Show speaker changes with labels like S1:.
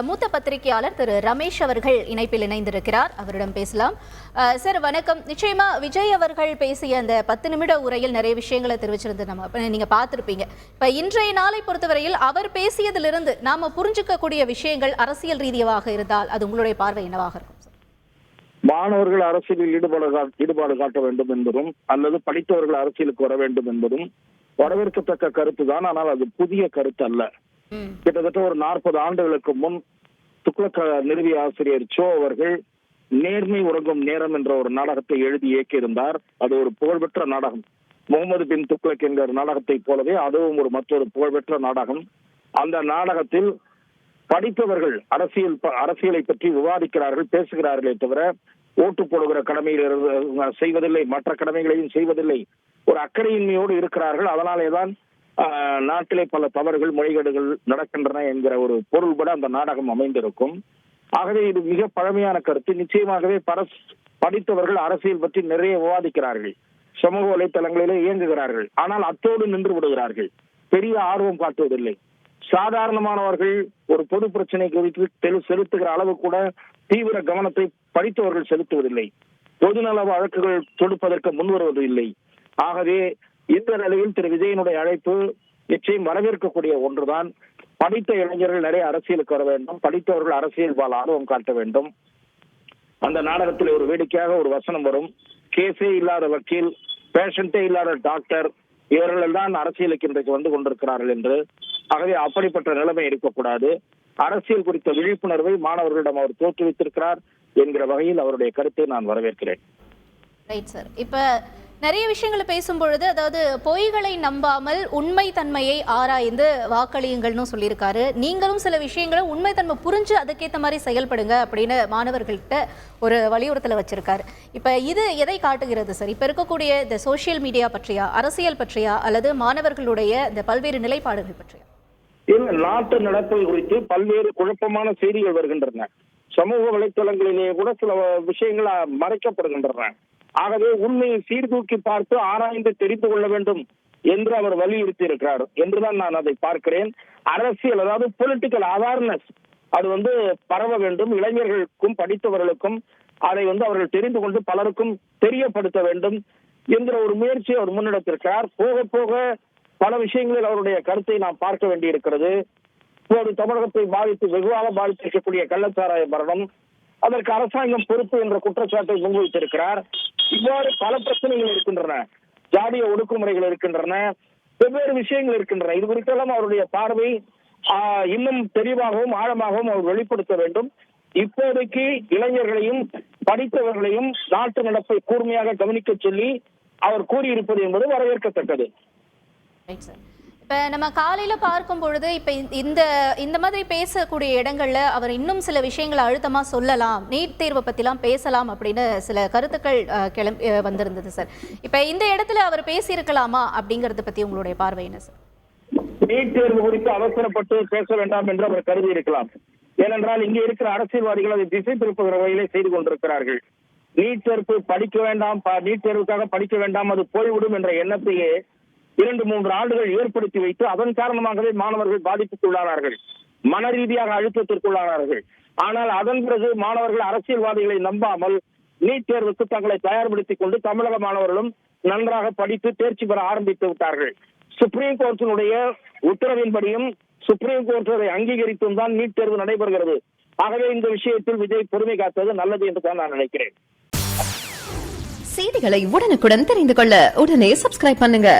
S1: மூத்த பத்திரிகையாளர் திரு ரமேஷ் அவர்கள் இணைப்பில் இணைந்திருக்கிறார். அவரிடம் பேசலாம். சார் வணக்கம். நிச்சயமா விஜய் அவர்கள் பேசிய அந்த 10 நிமிட உரையில் நிறைய விஷயங்களை தெரிவிச்சிருந்து நீங்க பார்த்திருப்பீங்க. இப்ப இன்றைய நாளை பொறுத்தவரையில் அவர் பேசியதிலிருந்து நாம புரிஞ்சுக்கக்கூடிய விஷயங்கள் அரசியல் ரீதியாக இருந்தால் அது உங்களுடைய பார்வை என்னவாக இருக்கும்?
S2: மாணவர்கள் அரசியலில் ஈடுபாடு காட்ட வேண்டும் என்பதும் அல்லது படித்தவர்கள் அரசியலுக்கு வர வேண்டும் என்பதும் வரவேற்கத்தக்க கருத்து தான். ஆனால் அது புதிய கருத்து அல்ல. கிட்டத்தட்ட ஒரு 40 ஆண்டுகளுக்கு முன் துக்ளக் நிறுவிய ஆசிரியர் சோ அவர்கள் நேர்மை உறங்கும் நேரம் என்ற ஒரு நாடகத்தை எழுதி இயக்கியிருந்தார். அது ஒரு புகழ்பெற்ற நாடகம். முகமது பின் துக்ளக் என்ற நாடகத்தை போலவே அதுவும் ஒரு மற்றொரு புகழ்பெற்ற நாடகம். அந்த நாடகத்தில் படித்தவர்கள் அரசியலை பற்றி விவாதிக்கிறார்கள், பேசுகிறார்களே தவிர ஓட்டு போடுகிற கடமையில் செய்வதில்லை, மற்ற கடமைகளையும் செய்வதில்லை. ஒரு அக்கறையின்மையோடு இருக்கிறார்கள். அதனாலேதான் நாட்டிலே பல தவறுகள் முறைகேடுகள் நடக்கின்றன என்கிற ஒரு பொருள்பட அந்த நாடகம் அமைந்திருக்கும். ஆகவே இது மிக பழமையான கருத்து. நிச்சயமாகவே படித்தவர்கள் அரசியல் பற்றி நிறைய விவாதிக்கிறார்கள், சமூக வலைத்தளங்களிலே இயங்குகிறார்கள். ஆனால் அத்தோடு நின்று விடுகிறார்கள், பெரிய ஆர்வம் காட்டுவதில்லை. சாதாரணமானவர்கள் ஒரு பொது பிரச்சனை குறித்து செலுத்துகிற அளவு கூட தீவிர கவனத்தை படித்தவர்கள் செலுத்துவதில்லை. பொதுநல வழக்குகள் தொடுப்பதற்கு முன்வருவதில்லை. ஆகவே இந்த நிலையில் திரு விஜயனுடைய அழைப்பு நிச்சயம் வரவேற்கக்கூடிய ஒன்றுதான். படித்த இளைஞர்கள் நிறைய அரசியலுக்கு வர வேண்டும், படித்தவர்கள் அரசியல் பால் ஆர்வம் காட்ட வேண்டும். அந்த நாடகத்தில் ஒரு வேடிக்கையாக ஒரு வசனம் வரும், கேஸே இல்லாத வக்கீல், பேஷண்டே இல்லாத டாக்டர், இவர்கள் தான் அரசியலுக்கு இன்றைக்கு வந்து கொண்டிருக்கிறார்கள் என்று. ஆகவே அப்படிப்பட்ட நிலைமை இருக்கக்கூடாது. அரசியல் குறித்த விழிப்புணர்வை மாணவர்களிடம் அவர் தோற்றுவித்திருக்கிறார் என்கிற வகையில் அவருடைய கருத்தை நான் வரவேற்கிறேன்.
S1: Right sir. இப்ப நிறைய விஷயங்களை பேசும்பொழுது அதாவது பொய்களை நம்பாமல் உண்மை தன்மையை ஆராய்ந்து வாக்களியுங்கள்னு சொல்லியிருக்காரு. நீங்களும் சில விஷயங்களை உண்மை தன்மை புரிஞ்சு அதுக்கேற்ற மாதிரி செயல்படுங்க அப்படின்னு மாணவர்கள்ட்ட ஒரு வலியுறுத்தலை வச்சிருக்காரு. இப்ப இது எதை காட்டுகிறது சார்? இப்ப இருக்கக்கூடிய இந்த சோசியல் மீடியா பற்றியா, அரசியல் பற்றியா, அல்லது மாணவர்களுடைய இந்த பல்வேறு நிலைப்பாடுகள் பற்றியா?
S2: நாட்டு நடப்பை குறித்து பல்வேறு குழப்பமான செய்திகள் வருகின்றன. சமூக வலைத்தளங்களிலேயே கூட சில விஷயங்கள் மறைக்கப்படுகின்றன. ஆகவே உண்மையை சீர்தூக்கி பார்த்து ஆராய்ந்து தெரிந்து கொள்ள வேண்டும் என்று அவர் வலியுறுத்தி இருக்கிறார் என்றுதான் நான் அதை பார்க்கிறேன். அரசியல், அதாவது பொலிட்டிக்கல் அவேர்னஸ், அது பரவ வேண்டும். இளைஞர்களுக்கும் படித்தவர்களுக்கும் அதை அவர்கள் தெரிந்து கொண்டு பலருக்கும் தெரியப்படுத்த வேண்டும் என்கிற ஒரு முயற்சியை அவர் முன்னெடுத்திருக்கிறார். போக போக பல விஷயங்களில் அவருடைய கருத்தை நாம் பார்க்க வேண்டியிருக்கிறது. இப்போது தமிழகத்தை வெகுவாக பாதித்திருக்கக்கூடிய கள்ளச்சாராய மரணம், அதற்கு அரசாங்கம் பொறுப்பு என்ற குற்றச்சாட்டை முன்வைத்திருக்கிறார். இவ்வாறு பல பிரச்சனைகள் இருக்கின்றன, ஜாதிய ஒடுக்குமுறைகள் இருக்கின்றன, வெவ்வேறு விஷயங்கள் இருக்கின்றன. இது குறித்தெல்லாம் அவருடைய பார்வை இன்னும் தெளிவாகவும் ஆழமாகவும் அவர் வெளிப்படுத்த வேண்டும். இப்போதைக்கு இளைஞர்களையும் படித்தவர்களையும் நாட்டு நடப்பை கூர்மையாக கவனிக்க சொல்லி அவர் கூறியிருப்பது என்பது வரவேற்கத்தக்கது.
S1: இப்ப நம்ம காலையில பார்க்கும் பொழுது இப்ப இந்த மாதிரி பேசக்கூடிய இடங்கள்ல அவர் இன்னும் சில விஷயங்களை அழுத்தமா சொல்லலாம், நீட் தேர்வை பத்திலாம் பேசலாம் அப்படின்னு சில கருத்துக்கள் வந்திருந்தது சார். இப்ப இந்த இடத்துல அவர் பேசியிருக்கலாமா அப்படிங்கறத பத்தி உங்களுடைய பார்வை என்ன சார்?
S2: நீட் தேர்வு குறித்து அவசரப்பட்டு பேச வேண்டாம் என்று அவர் கருதி இருக்கலாம். ஏனென்றால் இங்கே இருக்கிற அரசியல்வாதிகள் அதை திசை திருப்புகிற வகையிலே செய்து கொண்டிருக்கிறார்கள். நீட் தேர்வு படிக்க வேண்டாம், நீட் தேர்வுக்காக படிக்க வேண்டாம், அது போய்விடும் என்ற எண்ணத்தையே 2-3 ஆண்டுகள் ஏற்படுத்தி வைத்து அதன் காரணமாகவே மாணவர்கள் பாதிப்புக்குள்ளானார்கள், மன ரீதியாக அழுத்தத்திற்குள்ளானார்கள். ஆனால் அதன் பிறகு மாணவர்கள் அரசியல்வாதிகளை நம்பாமல் நீட் தேர்வுக்கு தங்களை தயார்படுத்திக் கொண்டு தமிழக மாணவர்களும் நன்றாக படித்து தேர்ச்சி பெற ஆரம்பித்து விட்டார்கள். சுப்ரீம் கோர்ட்டினுடைய உத்தரவின்படியும் சுப்ரீம் கோர்ட் அதை அங்கீகரித்தும் தான் நீட் தேர்வு நடைபெறுகிறது. ஆகவே இந்த விஷயத்தில் விஜய் பொறுமை காத்தது நல்லது என்று தான் நான் நினைக்கிறேன்.
S3: செய்திகளை உடனுக்குடன் தெரிந்து கொள்ள உடனே சப்ஸ்கிரைப் பண்ணுங்க.